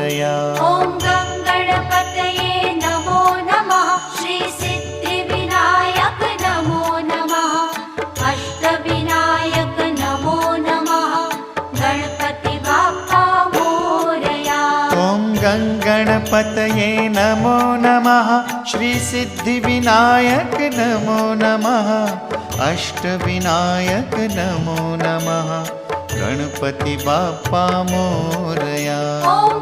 मोरया। ॐ गणपतये नमो नमः। श्री सिद्धिविनायक नमो नमः। अष्टविनायक नमो नमः। गणपति बाप्पा मोरया। ॐ गणपतये नमो नमः। श्री सिद्धिविनायक नमो नमः। अष्टविनायक नमो नमः। गणपति बाप्पा मोरया। ॐ